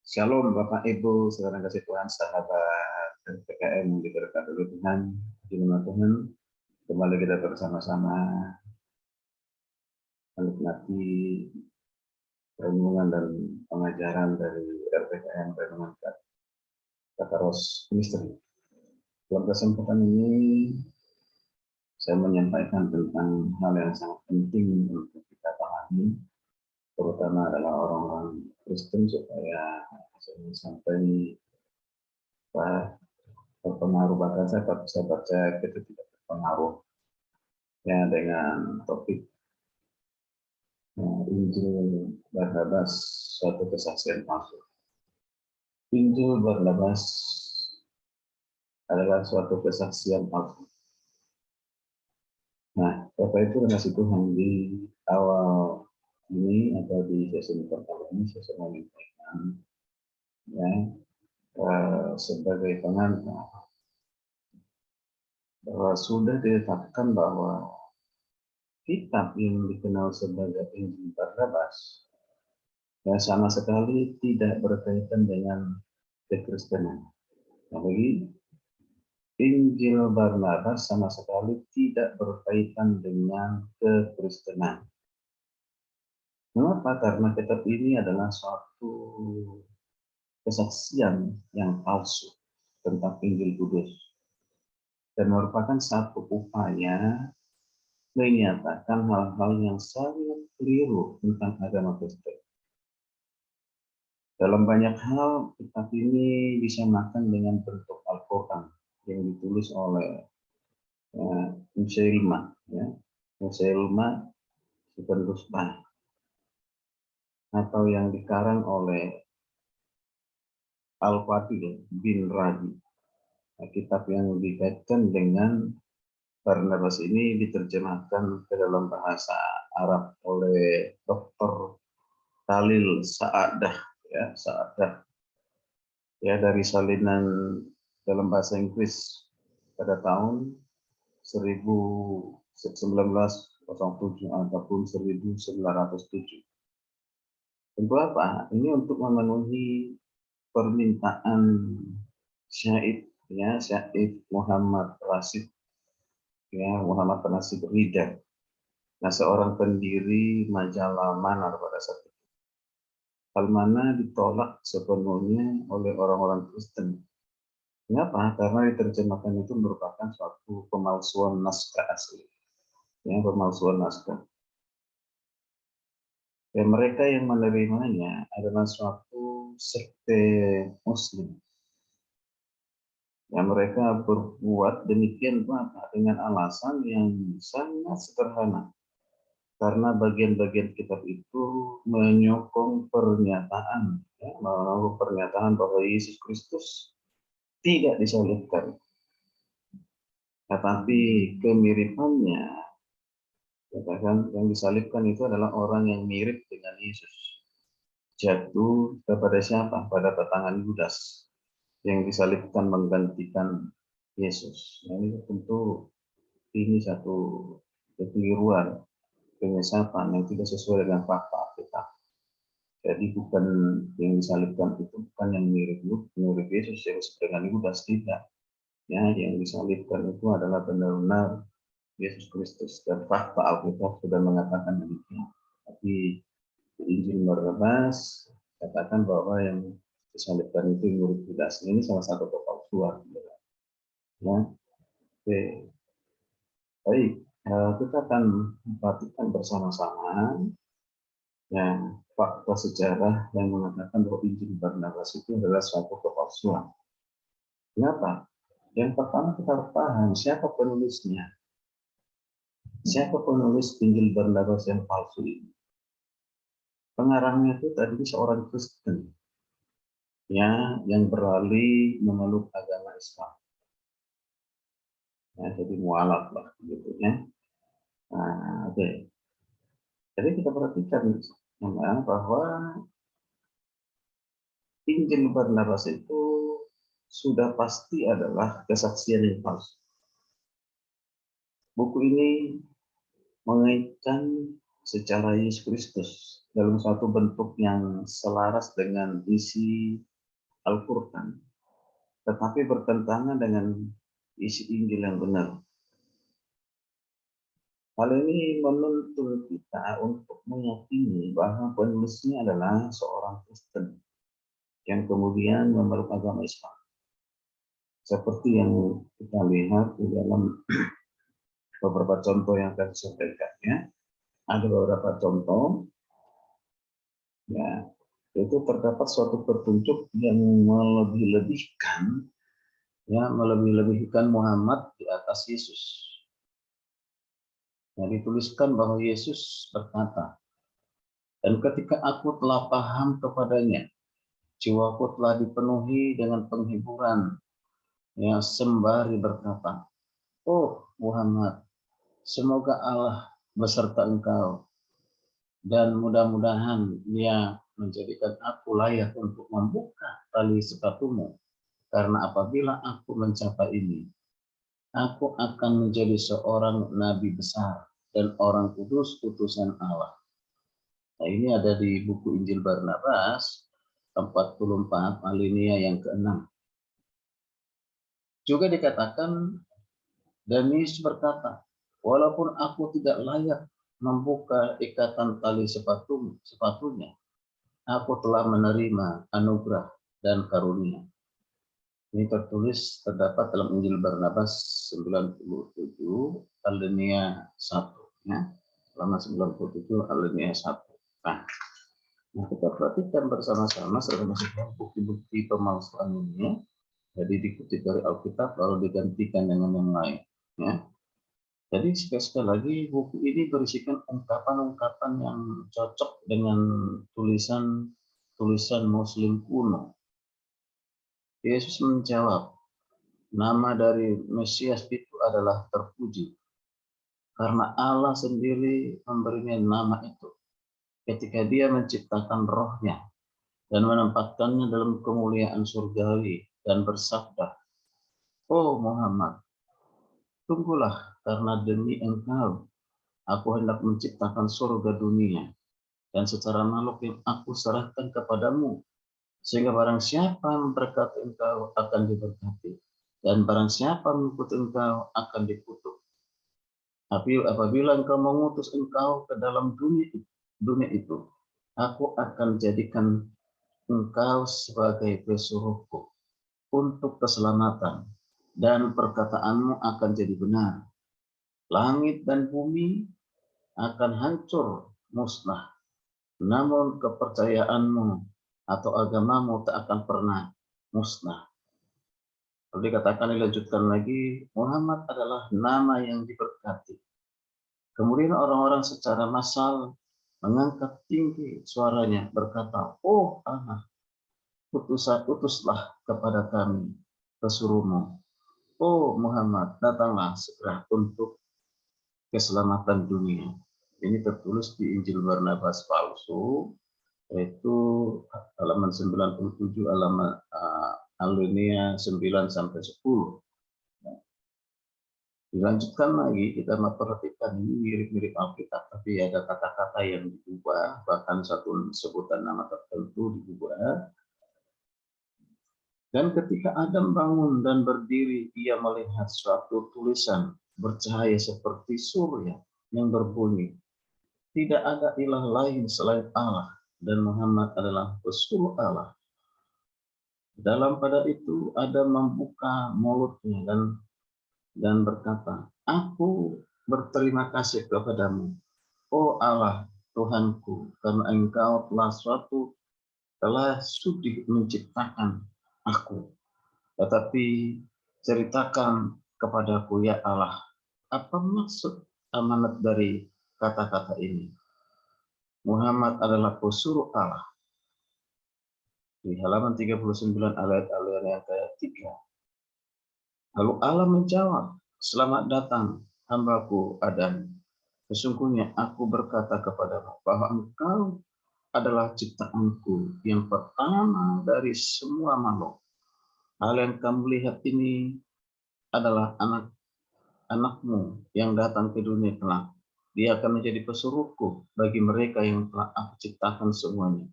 Shalom Bapak Ibu, saudara kasih Tuhan, sahabat PKM yang diberkati oleh Tuhan, di nama Tuhan, kembali kita bersama-sama menikmati renungan dan pengajaran dari RPKM Renungan Kata Ros Misteri. Dalam kesempatan ini, saya menyampaikan tentang hal yang sangat penting untuk kita pahami, terutama adalah orang-orang Kristen, supaya sampai terpengaruh, bahkan saya percaya kita tidak terpengaruh ya dengan topik Injil Barnabas, suatu kesaksian palsu. Injil Barnabas adalah suatu kesaksian palsu. Nah, Bapak itu kasih Tuhan, di awal ini atau di sesi pertama ini saya menyampaikan ya sebagai pengantar bahwa sudah ditetapkan bahwa kitab yang dikenal sebagai Injil Barnabas ya sama sekali tidak berkaitan dengan kekristenan. Jadi Injil Barnabas sama sekali tidak berkaitan dengan kekristenan. Mengapa? Karena kitab ini adalah suatu kesaksian yang palsu tentang Injil Kudus dan merupakan satu upaya menyatakan hal-hal yang sangat keliru tentang agama Kristen. Dalam banyak hal, kitab ini disamakan dengan bentuk Al-Quran yang ditulis oleh Musailmah, ya, Musailmah Ibn Rusbah, atau yang dikarang oleh Al-Fadil bin Rabi. Nah, kitab yang dikaitkan dengan Barnabas ini diterjemahkan ke dalam bahasa Arab oleh Dr. Khalil Sa'adah, ya, Sa'adah, ya, dari salinan dalam bahasa Inggris pada tahun 1907 ataupun 1907. Tentu apa? Ini untuk memenuhi permintaan Syed, ya, Syed Muhammad Rashid, ya, Muhammad Rashid Ridha. Nah, seorang pendiri majalah Manar pada saat itu. Hal mana ditolak sepenuhnya oleh orang-orang Kristen. Mengapa? Karena diterjemahkan itu merupakan suatu pemalsuan naskah asli, ya, pemalsuan naskah. Dan mereka yang menerimanya adalah suatu sekte Muslim. Yang mereka berbuat demikian dengan alasan yang sangat sederhana. Karena bagian-bagian kitab itu menyokong pernyataan, ya, pernyataan bahwa Yesus Kristus tidak disalibkan. Tetapi kemiripannya, katakan yang disalibkan itu adalah orang yang mirip dengan Yesus. Jatuh kepada siapa? Pada tangan Yudas yang disalibkan menggantikan Yesus. Nah, ini tentu ini satu kekeliruan, penyesatan yang tidak sesuai dengan fakta Alkitab. Jadi bukan yang disalibkan itu bukan yang mirip Yesus yang dengan Yudas, tidak. Ya, yang disalibkan itu adalah benar-benar Yesus Kristus, dan fakta Alkitab sudah mengatakan demikian. Tapi Injil Barnabas katakan bahwa yang disalibkan itu murid Yudas. Ini salah satu kepalsuan. Ya, oke. Baik, kita akan perhatikan bersama-sama yang fakta sejarah yang mengatakan bahwa Injil Barnabas itu adalah suatu kepalsuan. Kenapa? Yang pertama kita harus paham siapa penulisnya. Siapa penulis Injil Barnabas yang palsu ini? Pengarangnya itu tadi seorang Kristen, ya, yang beralih memeluk agama Islam. Ya, jadi mualaf lah, gitu ya. Nah, oke. Jadi kita perhatikan bahwa Injil Barnabas itu sudah pasti adalah kesaksian yang palsu. Buku ini mengaitkan secara Yesus Kristus dalam suatu bentuk yang selaras dengan isi Al-Quran, tetapi bertentangan dengan isi Injil yang benar. Hal ini menuntun kita untuk meyakini bahwa penulisnya adalah seorang Kristen yang kemudian memeluk agama Islam. Seperti yang kita lihat di dalam beberapa contoh yang akan disampaikan, ya. Ada beberapa contoh, ya, itu terdapat suatu petunjuk yang melebih-lebihkan, ya, melebih-lebihkan Muhammad di atas Yesus. Yang dituliskan bahwa Yesus berkata, dan ketika aku telah paham kepadanya, jiwaku telah dipenuhi dengan penghiburan, yang sembari berkata, oh Muhammad, semoga Allah beserta engkau, dan mudah-mudahan Dia menjadikan aku layak untuk membuka tali sepatumu, karena apabila aku mencapai ini, aku akan menjadi seorang nabi besar dan orang kudus utusan Allah. Nah, ini ada di buku Injil Barnabas 44 alinea yang ke-6. Juga dikatakan, dan Yesus berkata, walaupun aku tidak layak membuka ikatan tali sepatunya, aku telah menerima anugerah dan karunia. Ini terdapat dalam Injil Barnabas 97 alinea 1, ya. Selama 97 alinea 1. Nah, kita perhatikan bersama-sama saudara-saudara bukti-bukti pemalsuan ini. Jadi dikutip dari Alkitab lalu digantikan dengan yang lain, ya. Jadi sekali lagi buku ini berisikan ungkapan-ungkapan yang cocok dengan tulisan Muslim kuno. Yesus menjawab, nama dari Mesias itu adalah terpuji, karena Allah sendiri memberinya nama itu ketika Dia menciptakan rohnya dan menempatkannya dalam kemuliaan surgawi dan bersabda, oh Muhammad, tunggulah, karena demi engkau aku hendak menciptakan surga dunia, dan secara makhluk yang aku serahkan kepadamu, sehingga barang siapa memberkati engkau akan diberkati, dan barang siapa mengikuti engkau akan dikutuk. Tapi apabila engkau mengutus engkau ke dalam dunia itu, aku akan jadikan engkau sebagai pesuruhku untuk keselamatan, dan perkataanmu akan jadi benar. Langit dan bumi akan hancur musnah, namun kepercayaanmu atau agamamu tak akan pernah musnah. Lalu dikatakan, dilanjutkan lagi, Muhammad adalah nama yang diberkati. Kemudian orang-orang secara massal mengangkat tinggi suaranya berkata, oh Allah, utuslah kepada kami pesuruhmu. Oh Muhammad, datanglah segera untuk keselamatan dunia. Ini tertulis di Injil Barnabas palsu, yaitu halaman 97 halaman alinea 9 sampai 10. Dilanjutkan lagi, kita memperhatikan ini mirip-mirip Alkitab, tapi ada kata-kata yang diubah, bahkan satu sebutan nama tertentu diubah. Dan ketika Adam bangun dan berdiri, ia melihat suatu tulisan bercahaya seperti surya yang berbunyi, tidak ada ilah lain selain Allah, dan Muhammad adalah pesuruh Allah. Dalam pada itu Adam membuka mulutnya dan berkata, aku berterima kasih kepadamu, oh Allah Tuhanku, karena engkau telah sudi menciptakan aku. Tetapi ceritakan kepadaku ya Allah, apa maksud amanat dari kata-kata ini? Muhammad adalah pesuruh Allah. Di halaman 39 ayat yang ke-3. Lalu Allah menjawab, selamat datang hambaku Adam. Sesungguhnya aku berkata kepadamu bahwa engkau adalah ciptaanku yang pertama dari semua makhluk. Hal yang kamu lihat ini adalah anak-anakmu yang datang ke dunia kelak. Dia akan menjadi pesuruhku bagi mereka yang telah aku ciptakan semuanya.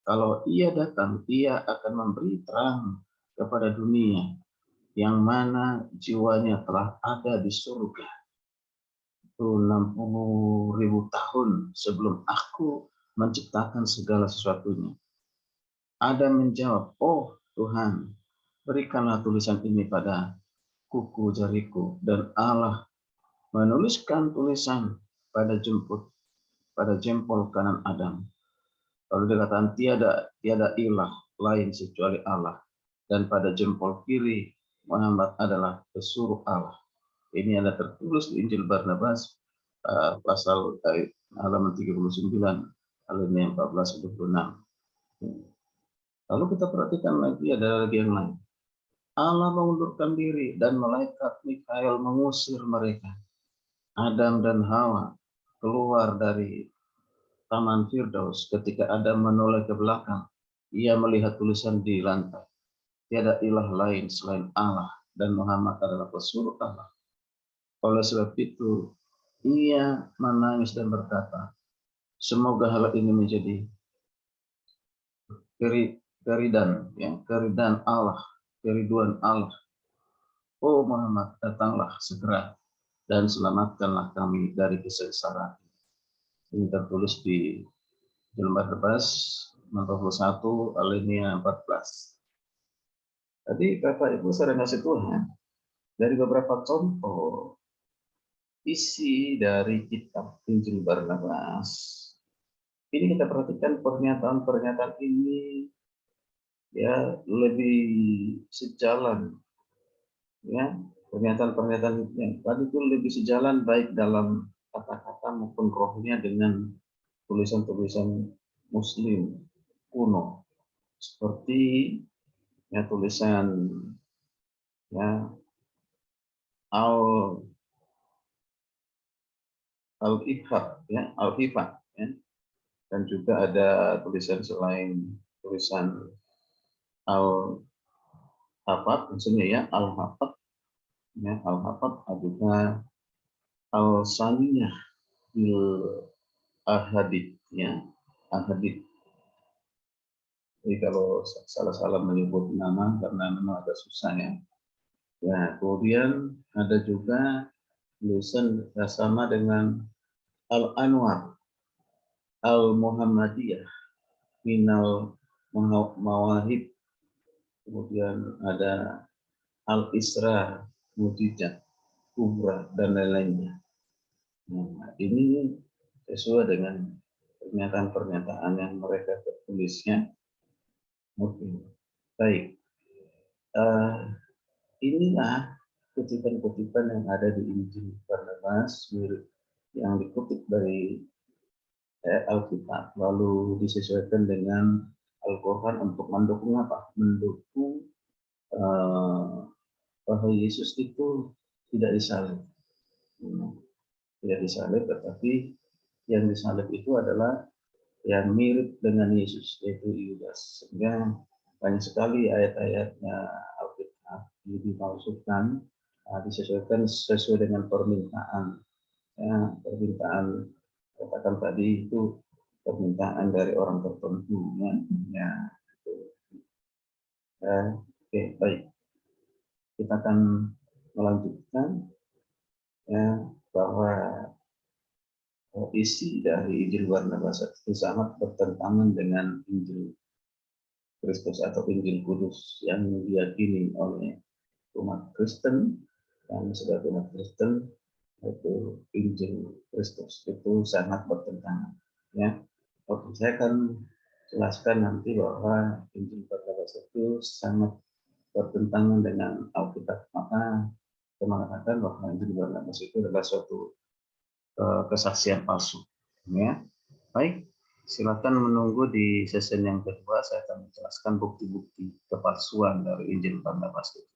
Kalau ia datang, ia akan memberi terang kepada dunia yang mana jiwanya telah ada di surga. Itu 60.000 tahun sebelum aku menciptakan segala sesuatunya. Adam menjawab, "Oh Tuhan, berikanlah tulisan ini pada kuku jariku." Dan Allah menuliskan tulisan pada jempol kanan Adam. Lalu dikatakan tiada ilah lain kecuali Allah. Dan pada jempol kiri Muhammad adalah pesuruh Allah. Ini ada tertulis di Injil Barnabas pasal halaman 39 alinea 14-26. Lalu kita perhatikan lagi, ada lagi yang lain. Allah mengundurkan diri dan malaikat Mikael mengusir mereka. Adam dan Hawa keluar dari Taman Firdaus. Ketika Adam menoleh ke belakang, ia melihat tulisan di lantai. Tiada ilah lain selain Allah dan Muhammad adalah pesuruh Allah. Oleh sebab itu, ia menangis dan berkata, semoga hal ini menjadi keridan Allah, keriduan Allah. Oh Muhammad, datanglah segera dan selamatkanlah kami dari kesengsaraan. Ini tertulis di Injil Barnabas 41 alinea 14. Tadi Bapak Ibu saudara kasih Tuhan, dari beberapa contoh isi dari kitab Injil Barnabas, ini kita perhatikan pernyataan-pernyataan ini ya lebih sejalan, ya pernyataan-pernyataan yang tadi itu lebih sejalan baik dalam kata-kata maupun rohnya dengan tulisan-tulisan Muslim kuno, seperti ya tulisan ya Al-Ifat ya, Al-Hifat ya. Dan juga ada tulisan selain tulisan Al-Hafat, maksudnya ya Al-Hafat ya, Al-Hafat juga Al-Saniyah bil Ahadith ya, Ahadith. Jadi kalau salah-salah menyebut nama karena memang agak susah ya. Ya, kemudian ada juga tulisan sama dengan Al-Anwar Al-Muhammadiyah Minal Mawahib. Kemudian ada Al-Isra Mujizat Kubra dan lain-lainnya. Nah, ini sesuai dengan pernyataan-pernyataan yang mereka tulisnya. Oke, baik. Inilah kutipan-kutipan yang ada di Injil Barnabas yang dikutip dari Alkitab, lalu disesuaikan dengan Al-Quran untuk mendukung apa? Mendukung bahwa Yesus itu tidak disalib. Tidak disalib, tetapi yang disalib itu adalah yang mirip dengan Yesus, yaitu Yudas. Sehingga banyak sekali ayat-ayatnya Alkitab dimaksudkan disesuaikan sesuai dengan permintaan. Ya, permintaan katakan tadi itu permintaan dari orang tertentu. Ya, itu. Oke, baik. Kita akan melanjutkan ya bahwa isi dari Injil Barnabas itu sangat bertentangan dengan Injil Kristus atau Injil Kudus yang diyakini oleh umat Kristen, dan sebagai umat Kristen itu Injil Kristus itu sangat bertentangan. Ya, oke, saya akan jelaskan nanti bahwa Injil Barnabas itu sangat bertentangan dengan Alkitab. Maka saya mengatakan bahwa Injil Barnabas itu adalah suatu kesaksian palsu. Ya, baik. Silakan menunggu di sesi yang kedua. Saya akan menjelaskan bukti-bukti kepalsuan dari Injil Barnabas itu.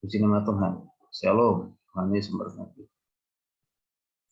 Puji nama Tuhan. Shalom. Tuhan Yesus memberkati.